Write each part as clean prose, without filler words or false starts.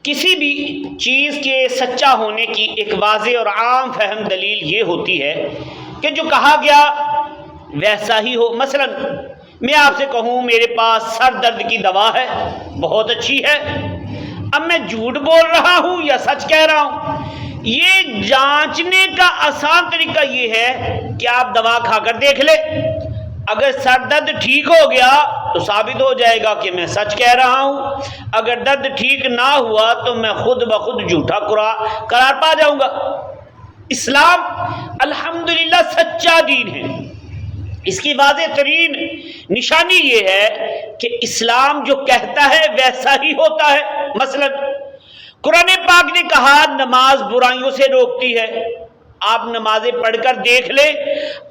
کسی بھی چیز کے سچا ہونے کی ایک واضح اور عام فہم دلیل یہ ہوتی ہے کہ جو کہا گیا ویسا ہی ہو۔ مثلا میں آپ سے کہوں میرے پاس سر درد کی دوا ہے، بہت اچھی ہے، اب میں جھوٹ بول رہا ہوں یا سچ کہہ رہا ہوں، یہ جانچنے کا آسان طریقہ یہ ہے کہ آپ دوا کھا کر دیکھ لیں۔ اگر سر درد ٹھیک ہو گیا تو ثابت ہو جائے گا کہ میں سچ کہہ رہا ہوں، اگر درد ٹھیک نہ ہوا تو میں خود بخود جھوٹا قرار پا جاؤں گا۔ اسلام الحمدللہ سچا دین ہے۔ اس کی واضح ترین نشانی یہ ہے کہ اسلام جو کہتا ہے ویسا ہی ہوتا ہے۔ مثلا قرآن پاک نے کہا نماز برائیوں سے روکتی ہے، آپ نمازیں پڑھ کر دیکھ لیں،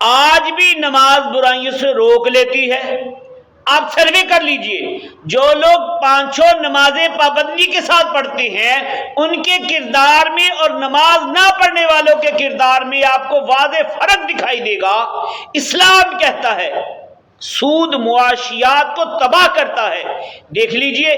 آج بھی نماز برائیوں سے روک لیتی ہے۔ آپ سروے کر لیجئے، جو لوگ پانچوں نمازیں پابندی کے ساتھ پڑھتے ہیں ان کے کردار میں اور نماز نہ پڑھنے والوں کے کردار میں آپ کو واضح فرق دکھائی دے گا۔ اسلام کہتا ہے سود معاشیات کو تباہ کرتا ہے۔ دیکھ لیجئے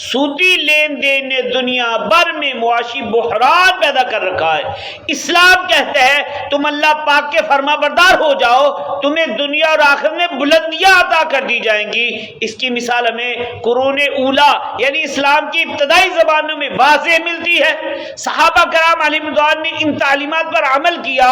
سودی لین دین نے دنیا بھر میں معاشی بحران پیدا کر رکھا ہے۔ اسلام کہتا ہے تم اللہ پاک کے فرما بردار ہو جاؤ، تمہیں دنیا اور آخرت میں بلندیاں عطا کر دی جائیں گی۔ اس کی مثال ہمیں قرون اولا یعنی اسلام کی ابتدائی زبانوں میں واضح ملتی ہے۔ صحابہ کرام علیہ رضوان نے ان تعلیمات پر عمل کیا،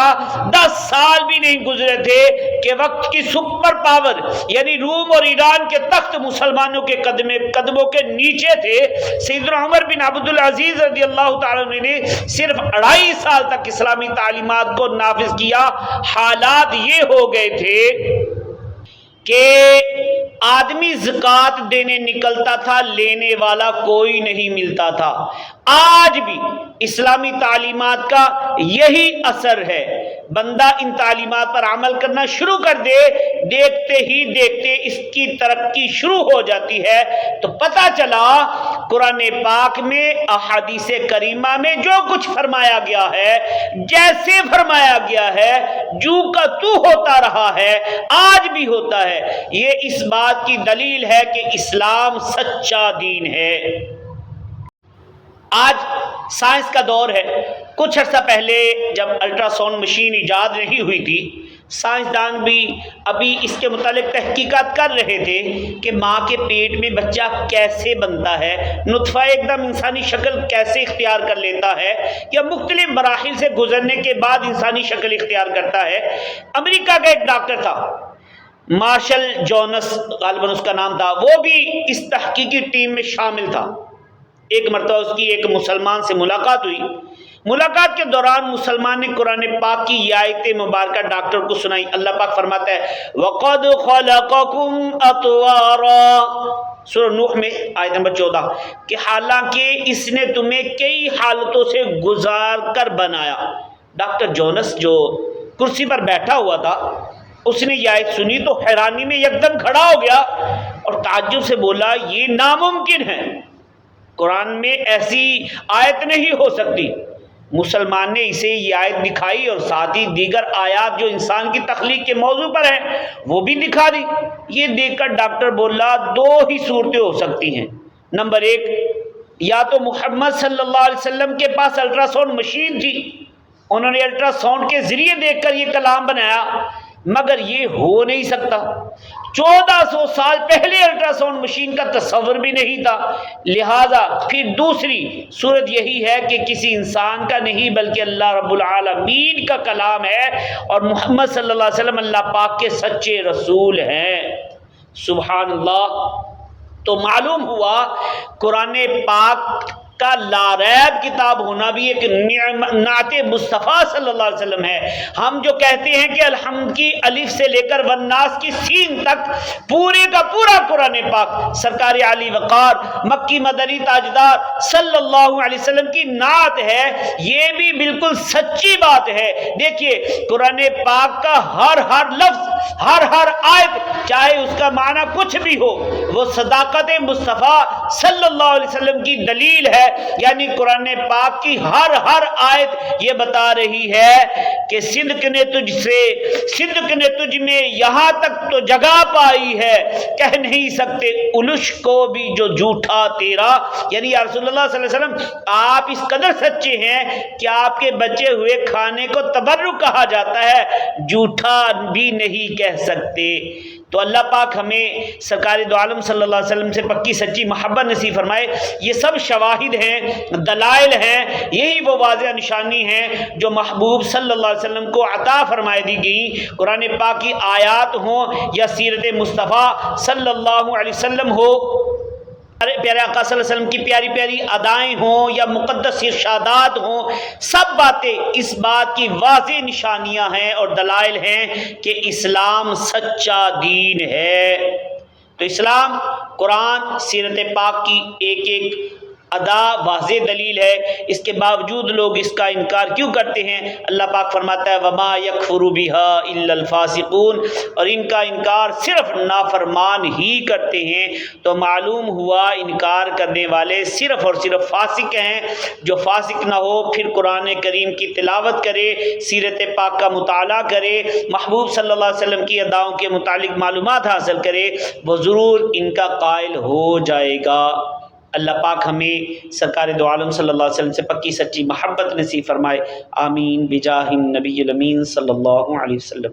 10 سال بھی نہیں گزرے تھے کہ وقت کی سپر پاور یعنی روم اور ایران کے تخت مسلمانوں کے قدموں کے نیچے تھے۔ سیدنا عمر بن عبد العزیز رضی اللہ تعالیٰ عنہ نے صرف 2.5 سال تک اسلامی تعلیمات کو نافذ کیا۔ حالات یہ ہو گئے تھے کہ آدمی زکوٰۃ دینے نکلتا تھا، لینے والا کوئی نہیں ملتا تھا۔ آج بھی اسلامی تعلیمات کا یہی اثر ہے۔ بندہ ان تعلیمات پر عمل کرنا شروع کر دے، دیکھتے ہی دیکھتے اس کی ترقی شروع ہو جاتی ہے۔ تو پتہ چلا قرآن پاک میں احادیث کریمہ میں جو کچھ فرمایا گیا ہے، جیسے فرمایا گیا ہے، جو کا تو ہوتا رہا ہے، آج بھی ہوتا ہے۔ یہ اس بات کی دلیل ہے کہ اسلام سچا دین ہے۔ آج سائنس کا دور ہے۔ کچھ عرصہ پہلے جب الٹرا ساؤنڈ مشین ایجاد نہیں ہوئی تھی، سائنسدان بھی ابھی اس کے متعلق تحقیقات کر رہے تھے کہ ماں کے پیٹ میں بچہ کیسے بنتا ہے، نطفہ ایک دم انسانی شکل کیسے اختیار کر لیتا ہے یا مختلف مراحل سے گزرنے کے بعد انسانی شکل اختیار کرتا ہے۔ امریکہ کا ایک ڈاکٹر تھا، مارشل جونس غالباً اس کا نام تھا، وہ بھی اس تحقیقی ٹیم میں شامل تھا۔ ایک مرتبہ اس کی ایک مسلمان سے ملاقات ہوئی۔ ملاقات کے دوران مسلمان نے قرآن پاک کی یہ آیت مبارکہ ڈاکٹر کو سنائی۔ اللہ پاک فرماتا ہے وَقَدْ خَلَقَكُمْ أَطْوَارًا، سورہ نوح میں آیت نمبر 14، کہ حالانکہ اس نے تمہیں کئی حالتوں سے گزار کر بنایا۔ ڈاکٹر جونس جو کرسی پر بیٹھا ہوا تھا، اس نے یہ آیت سنی تو حیرانی میں یکدم کھڑا ہو گیا اور تعجب سے بولا یہ ناممکن ہے، قرآن میں ایسی آیت نہیں ہو سکتی۔ مسلمان نے اسے یہ آیت دکھائی اور ساتھ ہی دیگر آیات جو انسان کی تخلیق کے موضوع پر ہیں وہ بھی دکھا دی۔ یہ دیکھ کر ڈاکٹر بولا 2 ہی صورتیں ہو سکتی ہیں۔ نمبر 1، یا تو محمد صلی اللہ علیہ وسلم کے پاس الٹرا ساؤنڈ مشین تھی، انہوں نے الٹرا ساؤنڈ کے ذریعے دیکھ کر یہ کلام بنایا، مگر یہ ہو نہیں سکتا۔ 1400 سال پہلے الٹرا ساؤنڈ مشین کا تصور بھی نہیں تھا۔ لہذا پھر دوسری صورت یہی ہے کہ کسی انسان کا نہیں بلکہ اللہ رب العالمین کا کلام ہے اور محمد صلی اللہ علیہ وسلم اللہ پاک کے سچے رسول ہیں۔ سبحان اللہ۔ تو معلوم ہوا قرآن پاک کا لا ریب کتاب ہونا بھی ایک نعت مصطفیٰ صلی اللہ علیہ وسلم ہے۔ ہم جو کہتے ہیں کہ الحمد کی الف سے لے کر والناس کی سین تک پورے کا پورا قرآن پاک سرکار علی وقار مکی مدنی تاجدار صلی اللہ علیہ وسلم کی نعت ہے، یہ بھی بالکل سچی بات ہے۔ دیکھیے قرآن پاک کا ہر لفظ، ہر آیت، چاہے اس کا معنی کچھ بھی ہو، وہ صداقت مصطفیٰ صلی اللہ علیہ وسلم کی دلیل ہے یعنی قرآن پاک کی ہر آیت یہ بتا رہی ہے کہ صدق نے تجھ میں یہاں تک تو جگہ پائی ہے، کہہ نہیں سکتے الش کو بھی جو جھوٹا تیرا، یعنی یا رسول اللہ صلی اللہ علیہ وسلم آپ اس قدر سچے ہیں کہ آپ کے بچے ہوئے کھانے کو تبرک کہا جاتا ہے، جھوٹا بھی نہیں کہہ سکتے۔ تو اللہ پاک ہمیں سرکار دو عالم صلی اللہ علیہ وسلم سے پکی سچی محبت نصیب فرمائے۔ یہ سب شواہد ہیں، دلائل ہیں، یہی وہ واضح نشانی ہیں جو محبوب صلی اللہ علیہ وسلم کو عطا فرمائے دی گئی، قرآن پاک کی آیات ہوں یا سیرت مصطفیٰ صلی اللہ علیہ وسلم ہو، پیارے آقا صلی اللہ علیہ وسلم کی پیاری پیاری ادائیں ہوں یا مقدس ارشادات ہوں، سب باتیں اس بات کی واضح نشانیاں ہیں اور دلائل ہیں کہ اسلام سچا دین ہے۔ تو اسلام، قرآن، سیرت پاک کی ایک ایک ادا واضح دلیل ہے، اس کے باوجود لوگ اس کا انکار کیوں کرتے ہیں؟ اللہ پاک فرماتا ہے وما یکفر بها الا الفاسقون، اور ان کا انکار صرف نافرمان ہی کرتے ہیں۔ تو معلوم ہوا انکار کرنے والے صرف اور صرف فاسق ہیں۔ جو فاسق نہ ہو پھر قرآن کریم کی تلاوت کرے، سیرت پاک کا مطالعہ کرے، محبوب صلی اللہ علیہ وسلم کی اداؤں کے متعلق معلومات حاصل کرے، وہ ضرور ان کا قائل ہو جائے گا۔ اللہ پاک ہمیں سرکار دو عالم صلی اللہ علیہ وسلم سے پکی سچی محبت نصیب فرمائے، آمین بجاہ النبی الامین صلی اللہ علیہ وسلم۔